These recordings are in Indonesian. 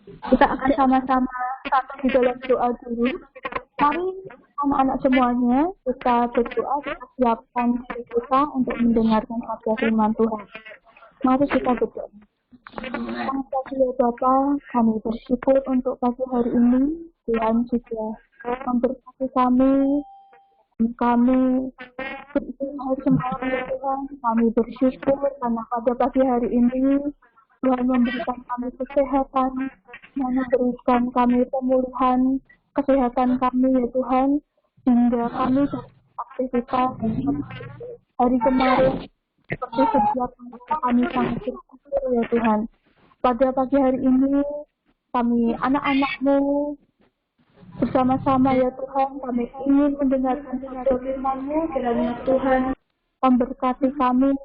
Kita akan sama-sama satu di dalam doa dulu. Mari anak-anak semuanya kita berdoa, kita siapkan diri kita untuk mendengarkan sabda firman Tuhan. Mari kita berdoa. Selamat pagi ya Bapak, kami bersyukur untuk pagi hari ini. Tuhan sudah memberkati kami beristirahat semalam ya Tuhan. Kami bersyukur karena pada pagi hari ini Tuhan memberikan kami kesehatan, memberikan kami pemulihan kesehatan kami ya Tuhan, hingga kami aktivitas hari kemarin seperti setiap kami sangat bersyukur ya Tuhan. Pada pagi hari ini kami anak-anak-Mu bersama-sama ya Tuhan, kami ingin mendengarkan sabda firman-Mu, kiranya Tuhan memberkati kami,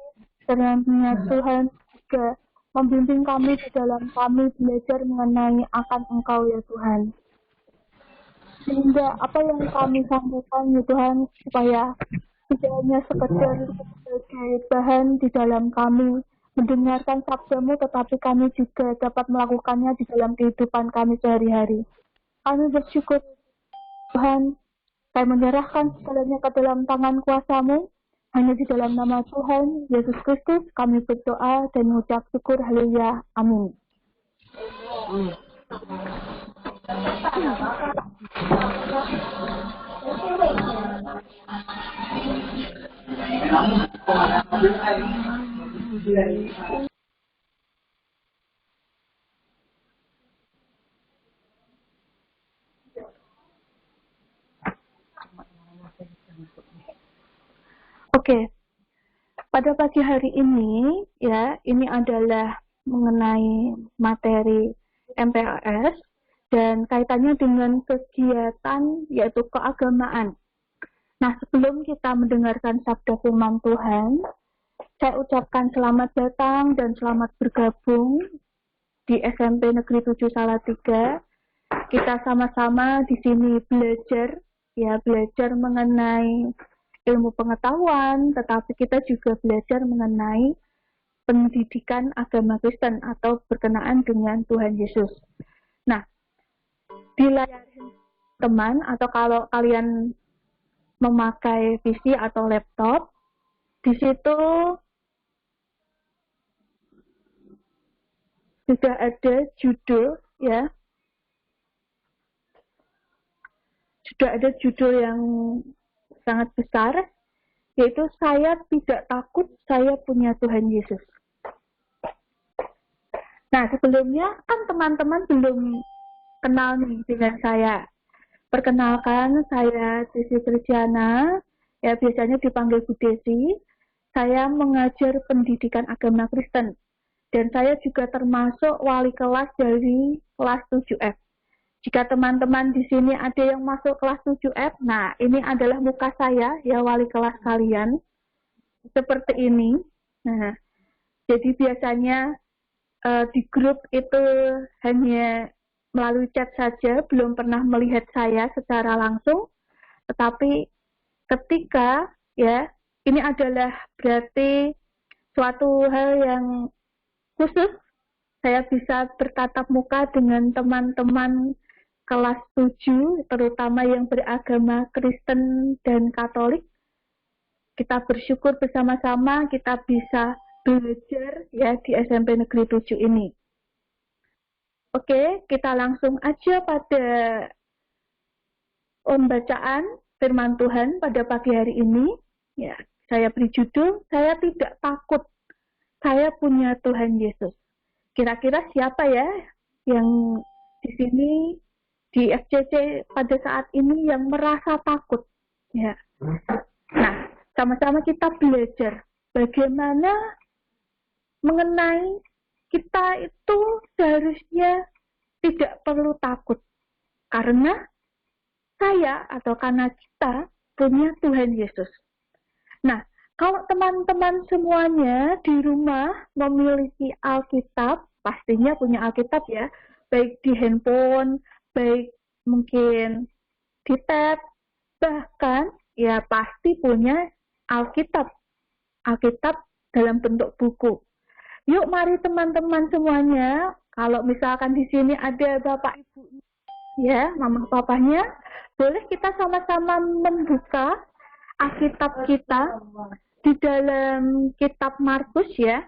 kiranya Tuhan juga membimbing kami di dalam kami belajar mengenai akan Engkau ya Tuhan. Sehingga apa yang kami sampaikan ya Tuhan, supaya tidak hanya sekedar sebagai bahan di dalam kami mendengarkan sabda-Mu, tetapi kami juga dapat melakukannya di dalam kehidupan kami sehari-hari. Kami bersyukur Tuhan, kami menyerahkan segalanya ke dalam tangan kuasa-Mu. Hanya di dalam nama Tuhan Yesus Kristus kami berdoa dan mengucap syukur. Haleluya. Amin. Oke, pada pagi hari ini ya, ini adalah mengenai materi MPLS dan kaitannya dengan kegiatan yaitu keagamaan. Nah, sebelum kita mendengarkan sabda firman Tuhan, saya ucapkan selamat datang dan selamat bergabung di SMP Negeri 7 Salatiga. Kita sama-sama di sini belajar mengenai ilmu pengetahuan, tetapi kita juga belajar mengenai pendidikan agama Kristen atau berkenaan dengan Tuhan Yesus. Nah, di layar teman atau kalau kalian memakai PC atau laptop, di situ sudah ada judul ya. Sudah ada judul yang sangat besar, yaitu saya tidak takut, saya punya Tuhan Yesus. Nah, sebelumnya kan teman-teman belum kenal nih dengan saya. Perkenalkan, saya Desi Kristiana, ya biasanya dipanggil Bu Desi. Saya mengajar pendidikan agama Kristen, dan saya juga termasuk wali kelas dari kelas 7F. Jika teman-teman di sini ada yang masuk kelas 7F, nah ini adalah muka saya, ya wali kelas kalian. Seperti ini. Nah, jadi biasanya di grup itu hanya melalui chat saja, belum pernah melihat saya secara langsung. Tetapi ketika, ya, ini adalah berarti suatu hal yang khusus, saya bisa bertatap muka dengan teman-teman kelas 7, terutama yang beragama Kristen dan Katolik. Kita bersyukur bersama-sama kita bisa belajar ya di SMP Negeri 7 ini. Oke, kita langsung aja pada pembacaan firman Tuhan pada pagi hari ini. Ya, saya beri judul, saya tidak takut, saya punya Tuhan Yesus. Kira-kira siapa ya yang di sini di FCC pada saat ini yang merasa takut? Ya. Nah, sama-sama kita belajar bagaimana mengenai kita itu seharusnya tidak perlu takut. Karena saya atau karena kita punya Tuhan Yesus. Nah, kalau teman-teman semuanya di rumah memiliki Alkitab, pastinya punya Alkitab ya, baik di handphone, baik mungkin di tab, bahkan ya pasti punya Alkitab dalam bentuk buku. Yuk mari teman-teman semuanya Kalau misalkan di sini ada bapak ibu, ya, mama papanya, boleh kita sama-sama membuka Alkitab kita di dalam kitab Markus ya.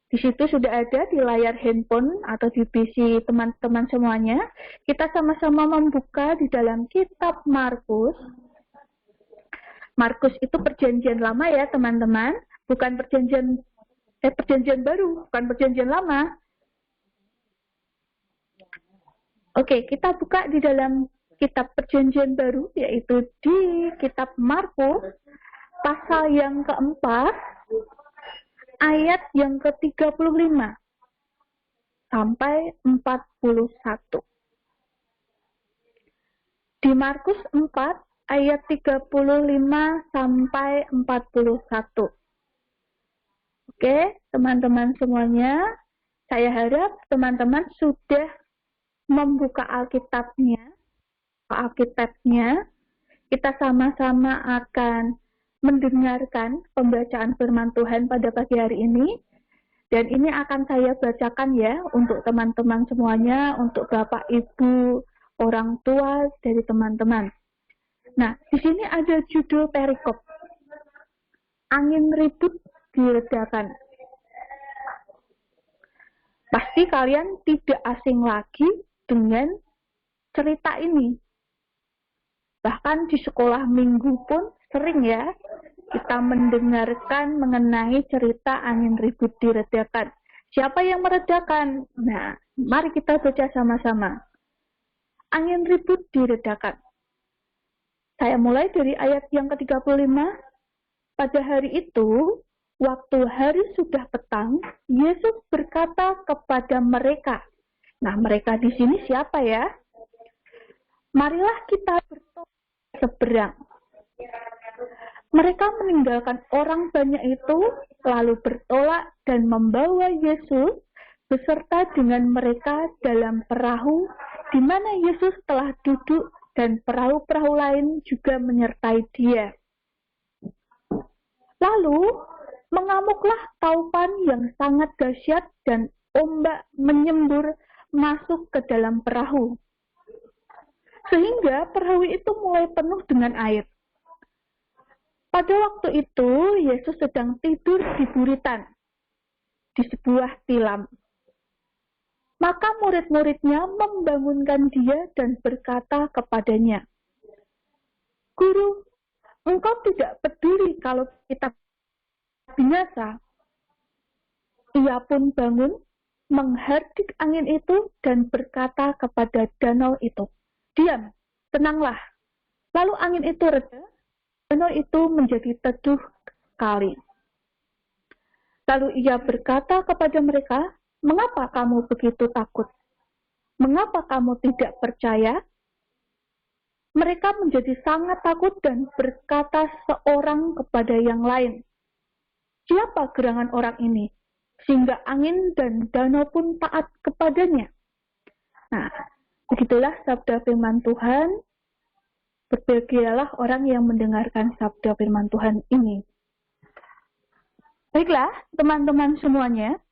Di situ sudah ada di layar handphone atau di PC teman-teman semuanya. Kita sama-sama membuka di dalam kitab Markus. Markus itu perjanjian lama ya teman-teman, bukan perjanjian baru, bukan perjanjian lama. Oke, kita buka di dalam kitab perjanjian baru, yaitu di kitab Markus, pasal yang keempat, ayat yang ke-35 sampai 41. Di Markus 4, ayat 35 sampai 41. Oke, teman-teman semuanya, saya harap teman-teman sudah membuka Alkitabnya. Kita sama-sama akan mendengarkan pembacaan firman Tuhan pada pagi hari ini. Dan ini akan saya bacakan ya untuk teman-teman semuanya, untuk Bapak, Ibu, orang tua dari teman-teman. Nah, di sini ada judul perikop. Angin ribut diredakan. Pasti kalian tidak asing lagi dengan cerita ini. Bahkan di sekolah minggu pun sering ya kita mendengarkan mengenai cerita angin ribut diredakan. Siapa yang meredakan? Nah, mari kita baca sama-sama. Angin ribut diredakan. Saya mulai dari ayat yang ke-35. Pada hari itu, waktu hari sudah petang, Yesus berkata kepada mereka. Nah, mereka di sini siapa ya? Marilah kita bertolak seberang. Mereka meninggalkan orang banyak itu, lalu bertolak dan membawa Yesus beserta dengan mereka dalam perahu, di mana Yesus telah duduk dan perahu-perahu lain juga menyertai dia. Lalu, mengamuklah taupan yang sangat dahsyat dan ombak menyembur masuk ke dalam perahu. Sehingga perahu itu mulai penuh dengan air. Pada waktu itu, Yesus sedang tidur di buritan, di sebuah tilam. Maka murid-muridnya membangunkan dia dan berkata kepadanya, "Guru, engkau tidak peduli kalau kita binasa?" Ia pun bangun, menghardik angin itu dan berkata kepada danau itu, "Diam, tenanglah." Lalu angin itu reda, danau itu menjadi teduh sekali. Lalu ia berkata kepada mereka, "Mengapa kamu begitu takut? Mengapa kamu tidak percaya?" Mereka menjadi sangat takut dan berkata seorang kepada yang lain, "Siapa gerangan orang ini, sehingga angin dan danau pun taat kepadanya?" Nah, begitulah sabda firman Tuhan. Berbahagialah orang yang mendengarkan sabda firman Tuhan ini. Baiklah, teman-teman semuanya,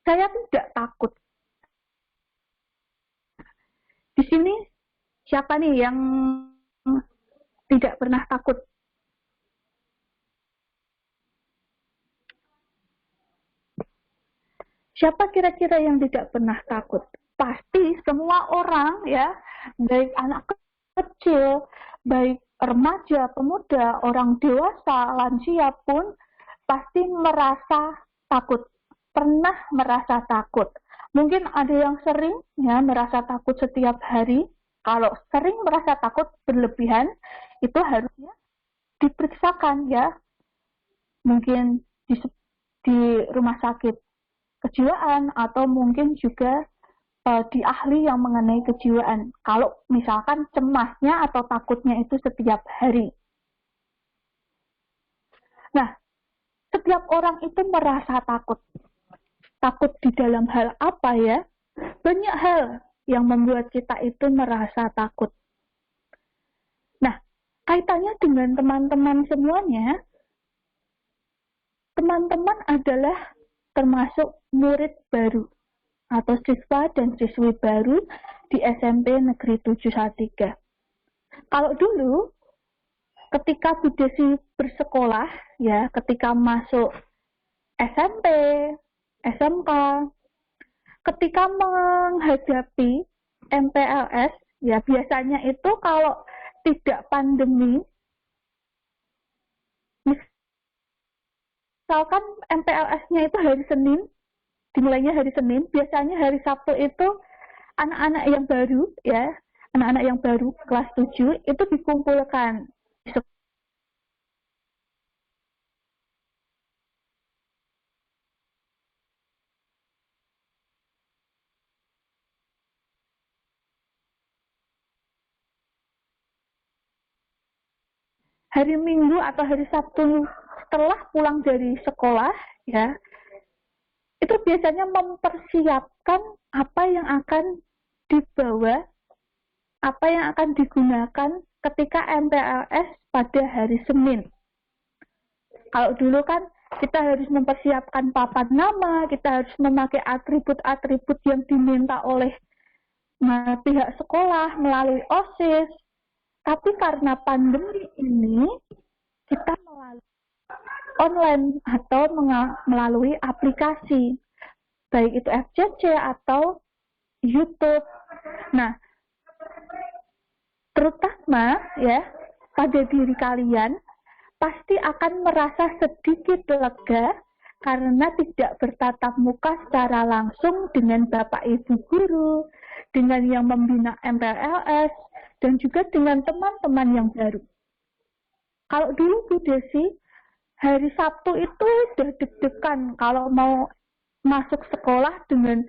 saya tidak takut. Di sini, siapa nih yang tidak pernah takut? Siapa kira-kira yang tidak pernah takut? Pasti semua orang ya, baik anak kecil, baik remaja, pemuda, orang dewasa, lansia pun pasti merasa takut. Pernah merasa takut. Mungkin ada yang sering ya merasa takut setiap hari. Kalau sering merasa takut berlebihan, itu harusnya diperiksakan ya. Mungkin di rumah sakit kejiwaan atau mungkin juga di ahli yang mengenai kejiwaan. Kalau misalkan cemasnya atau takutnya itu setiap hari. Nah, setiap orang itu merasa takut. Takut di dalam hal apa ya? Banyak hal yang membuat kita itu merasa takut. Nah, kaitannya dengan teman-teman semuanya, teman-teman adalah termasuk murid baru. atau siswa dan siswi baru di SMP Negeri 7 Salatiga. Kalau dulu ketika Bu Desi bersekolah, ya, ketika masuk SMP, SMK, ketika menghadapi MPLS, ya biasanya itu kalau tidak pandemi, misalkan MPLS-nya itu hari Senin, dimulainya hari Senin, biasanya hari Sabtu itu anak-anak yang baru, ya, anak-anak yang baru kelas 7 itu dikumpulkan. Hari Minggu atau hari Sabtu setelah pulang dari sekolah, ya, itu biasanya mempersiapkan apa yang akan dibawa, apa yang akan digunakan ketika MPLS pada hari Senin. Kalau dulu kan kita harus mempersiapkan papan nama, kita harus memakai atribut-atribut yang diminta oleh pihak sekolah melalui OSIS. Tapi karena pandemi ini, kita melalui online atau melalui aplikasi, baik itu FCC atau YouTube. Nah, terutama ya pada diri kalian pasti akan merasa sedikit lega karena tidak bertatap muka secara langsung dengan Bapak Ibu guru, dengan yang membina MPLS, dan juga dengan teman-teman yang baru. Kalau dulu Bu Desi, hari Sabtu itu udah deg-degan kalau mau masuk sekolah dengan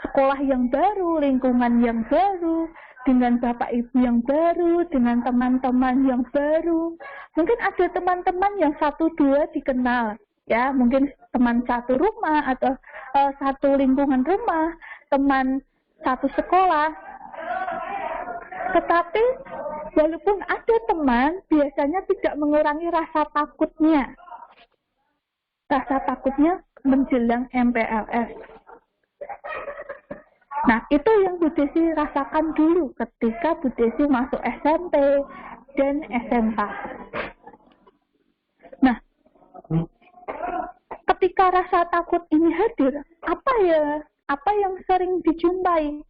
sekolah yang baru, lingkungan yang baru, dengan Bapak Ibu yang baru, dengan teman-teman yang baru. Mungkin ada teman-teman yang 1-2 dikenal, ya, mungkin teman satu rumah atau satu lingkungan rumah, teman satu sekolah. Tetapi walaupun ada teman, biasanya tidak mengurangi rasa takutnya. Rasa takutnya menjelang MPLS. Nah, itu yang Bu Desi rasakan dulu ketika Bu Desi masuk SMP dan SMK. Nah, ketika rasa takut ini hadir, apa yang sering dijumpai?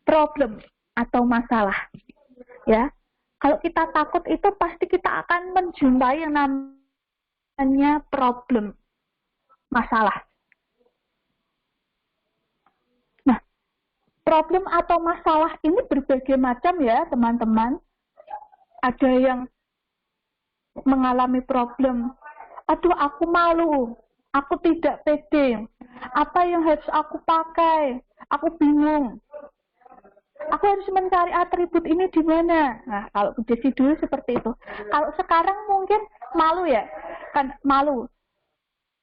Problem atau masalah. Ya. Kalau kita takut itu pasti kita akan menjumpai yang namanya problem, masalah. Nah, problem atau masalah ini berbagai macam ya, teman-teman. Ada yang mengalami problem, aduh aku malu, aku tidak pede, apa yang harus aku pakai, aku bingung. Aku harus mencari atribut ini di mana? Nah, kalau Bu Desi dulu seperti itu. Kalau sekarang mungkin malu ya, kan malu.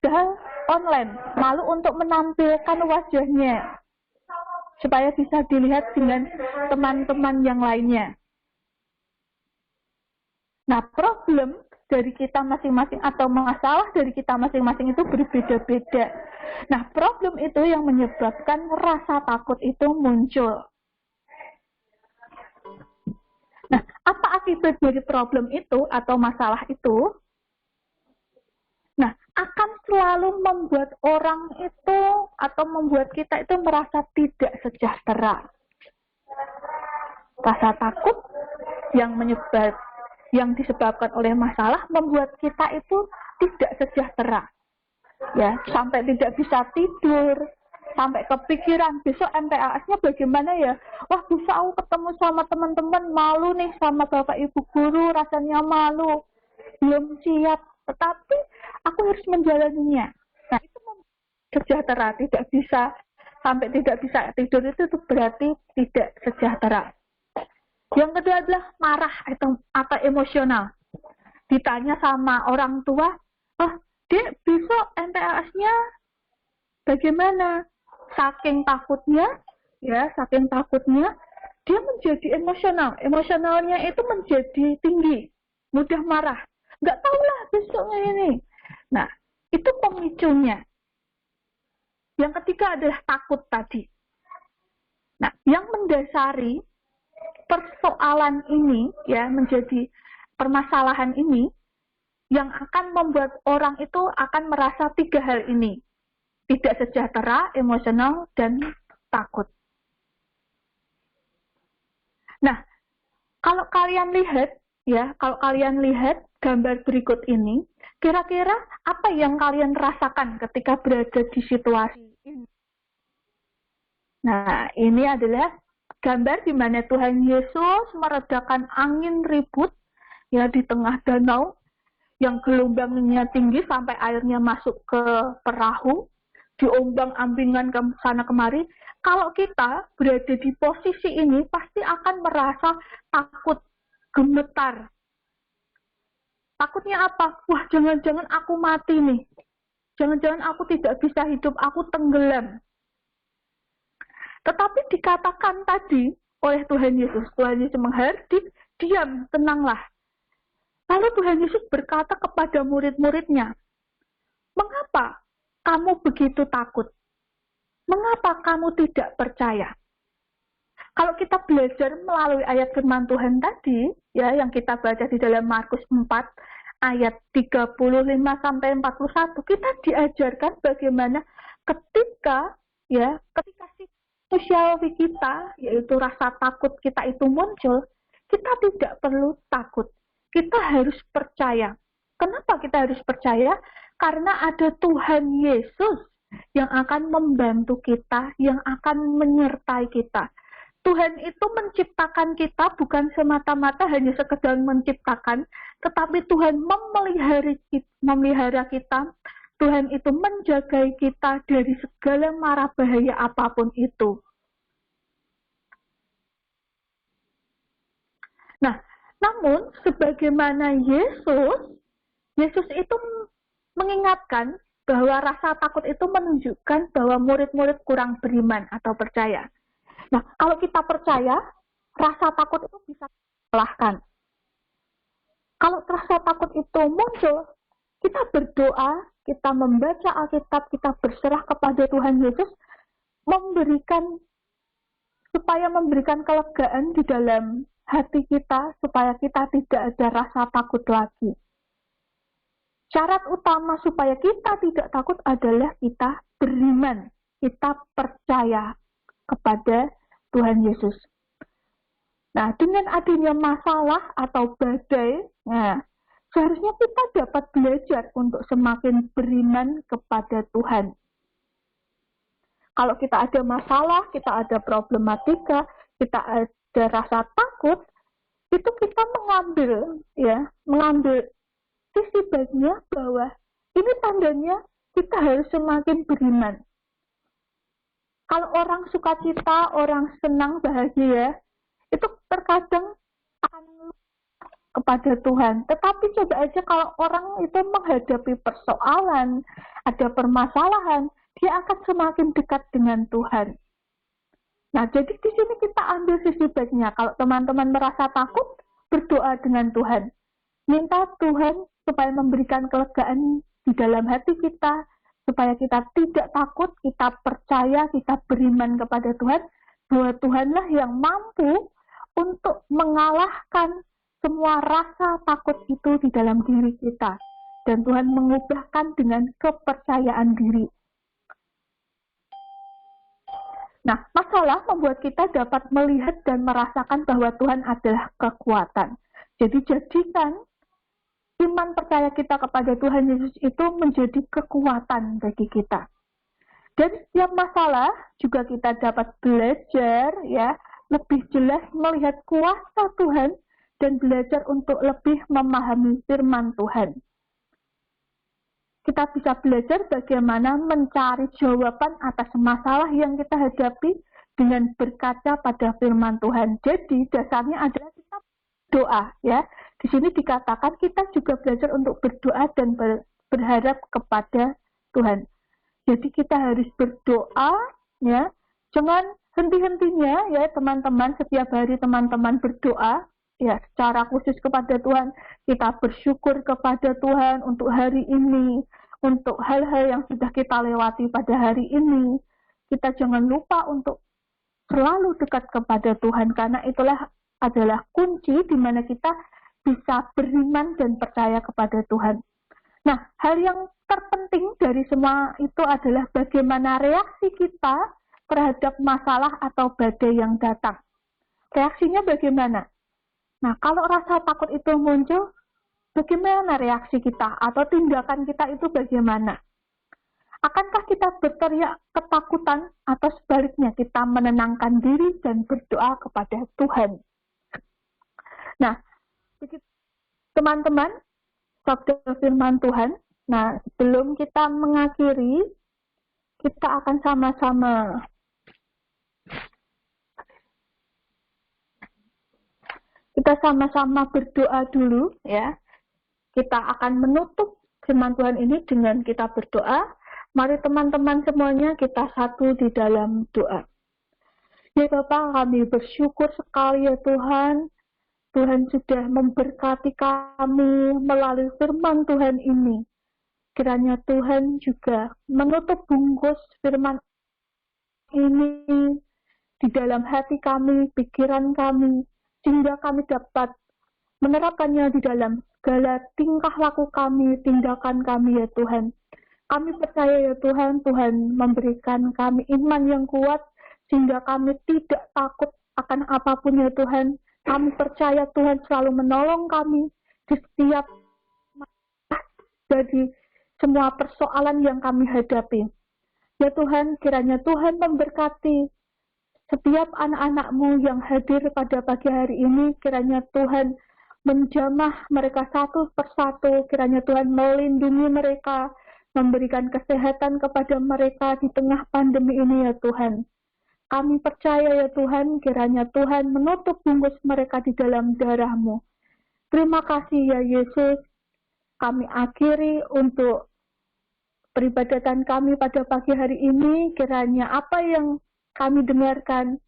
Udah online, malu untuk menampilkan wajahnya supaya bisa dilihat dengan teman-teman yang lainnya. Nah, problem dari kita masing-masing atau masalah dari kita masing-masing itu berbeda-beda. Nah, problem itu yang menyebabkan rasa takut itu muncul. Nah, apa akibat dari problem itu atau masalah itu? Nah, akan selalu membuat orang itu atau membuat kita itu merasa tidak sejahtera. Rasa takut yang disebabkan oleh masalah membuat kita itu tidak sejahtera. Ya, sampai tidak bisa tidur, sampai kepikiran besok MPLS-nya bagaimana ya? Wah, bisa aku ketemu sama teman-teman, malu nih sama Bapak Ibu guru, rasanya malu, belum siap, tetapi aku harus menjalaninya. Nah, itu sejahtera, tidak bisa, sampai tidak bisa tidur itu berarti tidak sejahtera. Yang kedua adalah marah atau emosional. Ditanya sama orang tua, oh, Dek, besok MPLS-nya bagaimana? Saking takutnya, dia menjadi emosional. Emosionalnya itu menjadi tinggi, mudah marah. Nggak tahu lah besoknya ini. Nah, itu pemicunya. Yang ketiga adalah takut tadi. Nah, yang mendasari persoalan ini ya, menjadi permasalahan ini, yang akan membuat orang itu akan merasa 3 hal ini. Tidak sejahtera, emosional, dan takut. Nah, kalau kalian lihat gambar berikut ini, kira-kira apa yang kalian rasakan ketika berada di situasi ini? Nah, ini adalah gambar di mana Tuhan Yesus meredakan angin ribut ya di tengah danau yang gelombangnya tinggi sampai airnya masuk ke perahu, diombang-ambingan ke sana kemari. Kalau kita berada di posisi ini, pasti akan merasa takut, gemetar. Takutnya apa? Wah, jangan-jangan aku mati nih. Jangan-jangan aku tidak bisa hidup, aku tenggelam. Tetapi dikatakan tadi oleh Tuhan Yesus menghardik, diam, tenanglah. Lalu Tuhan Yesus berkata kepada murid-muridnya, mengapa kamu begitu takut? Mengapa kamu tidak percaya? Kalau kita belajar melalui ayat firman Tuhan tadi, ya yang kita baca di dalam Markus 4 ayat 35 sampai 41, kita diajarkan bagaimana ketika manusiawi kita, yaitu rasa takut kita itu muncul, kita tidak perlu takut. Kita harus percaya. Kenapa kita harus percaya? Karena ada Tuhan Yesus yang akan membantu kita, yang akan menyertai kita. Tuhan itu menciptakan kita bukan semata-mata hanya sekedar menciptakan, tetapi Tuhan memelihara kita. Tuhan itu menjaga kita dari segala mara bahaya apapun itu. Nah, namun sebagaimana Yesus itu mengingatkan bahwa rasa takut itu menunjukkan bahwa murid-murid kurang beriman atau percaya. Nah, kalau kita percaya, rasa takut itu bisa dikalahkan. Kalau rasa takut itu muncul, kita berdoa, kita membaca Alkitab, kita berserah kepada Tuhan Yesus, supaya memberikan kelegaan di dalam hati kita, supaya kita tidak ada rasa takut lagi. Syarat utama supaya kita tidak takut adalah kita beriman, kita percaya kepada Tuhan Yesus. Nah, dengan adanya masalah atau badai, seharusnya kita dapat belajar untuk semakin beriman kepada Tuhan. Kalau kita ada masalah, kita ada problematika, kita ada rasa takut, itu kita mengambil sisi baiknya bahwa ini tandanya kita harus semakin beriman. Kalau orang sukacita, orang senang, bahagia, itu terkadang akan kepada Tuhan. Tetapi coba aja kalau orang itu menghadapi persoalan, ada permasalahan, dia akan semakin dekat dengan Tuhan. Nah, jadi di sini kita ambil sisi baiknya. Kalau teman-teman merasa takut, berdoa dengan Tuhan. Minta Tuhan supaya memberikan kelegaan di dalam hati kita, supaya kita tidak takut, kita percaya, kita beriman kepada Tuhan, bahwa Tuhanlah yang mampu untuk mengalahkan semua rasa takut itu di dalam diri kita. Dan Tuhan mengubahkan dengan kepercayaan diri. Nah, masalah membuat kita dapat melihat dan merasakan bahwa Tuhan adalah kekuatan. Jadi jadikan iman percaya kita kepada Tuhan Yesus itu menjadi kekuatan bagi kita. Dan setiap masalah juga kita dapat belajar lebih jelas melihat kuasa Tuhan dan belajar untuk lebih memahami firman Tuhan. Kita bisa belajar bagaimana mencari jawaban atas masalah yang kita hadapi dengan berkaca pada firman Tuhan. Jadi dasarnya adalah kita berdoa, ya. Di sini dikatakan kita juga belajar untuk berdoa dan berharap kepada Tuhan. Jadi kita harus berdoa, ya. Jangan henti-hentinya, ya teman-teman. Setiap hari teman-teman berdoa, ya secara khusus kepada Tuhan. Kita bersyukur kepada Tuhan untuk hari ini, untuk hal-hal yang sudah kita lewati pada hari ini. Kita jangan lupa untuk selalu dekat kepada Tuhan, karena itulah adalah kunci di mana kita bisa beriman dan percaya kepada Tuhan. Nah, hal yang terpenting dari semua itu adalah bagaimana reaksi kita terhadap masalah atau badai yang datang. Reaksinya bagaimana? Nah, kalau rasa takut itu muncul, bagaimana reaksi kita atau tindakan kita itu bagaimana? Akankah kita berteriak ketakutan atau sebaliknya kita menenangkan diri dan berdoa kepada Tuhan? Nah, teman-teman, sabda firman Tuhan. Nah, sebelum kita mengakhiri, kita akan sama-sama berdoa dulu ya. Kita akan menutup firman Tuhan ini dengan kita berdoa. Mari teman-teman semuanya kita satu di dalam doa. Ya Bapa, kami bersyukur sekali ya Tuhan. Tuhan sudah memberkati kami melalui firman Tuhan ini. Kiranya Tuhan juga menutup bungkus firman ini di dalam hati kami, pikiran kami, sehingga kami dapat menerapkannya di dalam segala tingkah laku kami, tindakan kami ya Tuhan. Kami percaya ya Tuhan, Tuhan memberikan kami iman yang kuat, sehingga kami tidak takut akan apapun ya Tuhan. Kami percaya Tuhan selalu menolong kami di setiap dari semua persoalan yang kami hadapi. Ya Tuhan, kiranya Tuhan memberkati setiap anak-anak-Mu yang hadir pada pagi hari ini. Kiranya Tuhan menjamah mereka satu persatu. Kiranya Tuhan melindungi mereka, memberikan kesehatan kepada mereka di tengah pandemi ini ya Tuhan. Kami percaya ya Tuhan, kiranya Tuhan menutup bungkus mereka di dalam darah-Mu. Terima kasih ya Yesus. Kami akhiri untuk peribadatan kami pada pagi hari ini. Kiranya apa yang kami dengarkan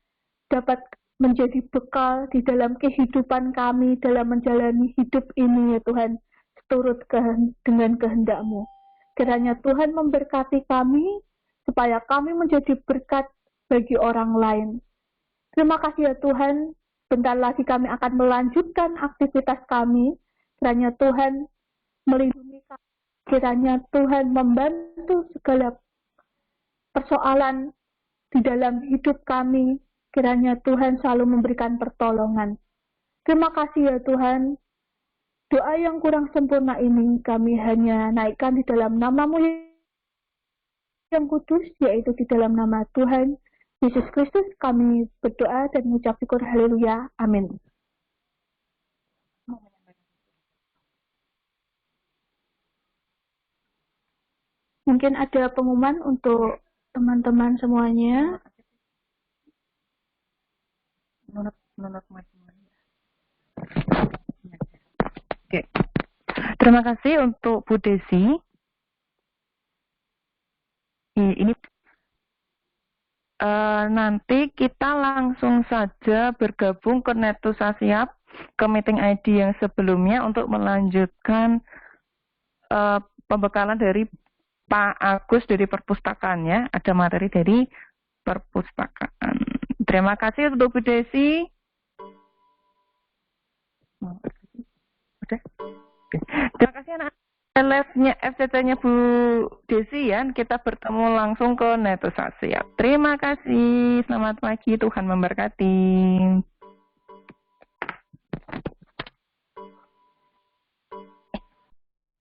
dapat menjadi bekal di dalam kehidupan kami dalam menjalani hidup ini ya Tuhan, seturut dengan kehendak-Mu. Kiranya Tuhan memberkati kami supaya kami menjadi berkat bagi orang lain. Terima kasih ya Tuhan. Bentar lagi kami akan melanjutkan aktivitas kami. Kiranya Tuhan melindungi kami. Kiranya Tuhan membantu segala persoalan di dalam hidup kami. Kiranya Tuhan selalu memberikan pertolongan. Terima kasih ya Tuhan. Doa yang kurang sempurna ini kami hanya naikkan di dalam nama-Mu yang kudus, yaitu di dalam nama Tuhan Yesus Kristus kami berdoa dan mengucap syukur. Haleluya. Amin. Mungkin ada pengumuman untuk teman-teman semuanya. Oke. Terima kasih untuk Bu Desi. Ini nanti kita langsung saja bergabung ke Netusa Siap, ke meeting ID yang sebelumnya untuk melanjutkan pembekalan dari Pak Agus dari perpustakaan ya. Ada materi dari perpustakaan. Terima kasih untuk Bu Desi. Udah. Terima kasih anak live-nya FCC-nya Bu Desi ya. Kita bertemu langsung ke Netusa Siap. Terima kasih. Selamat pagi. Tuhan memberkati.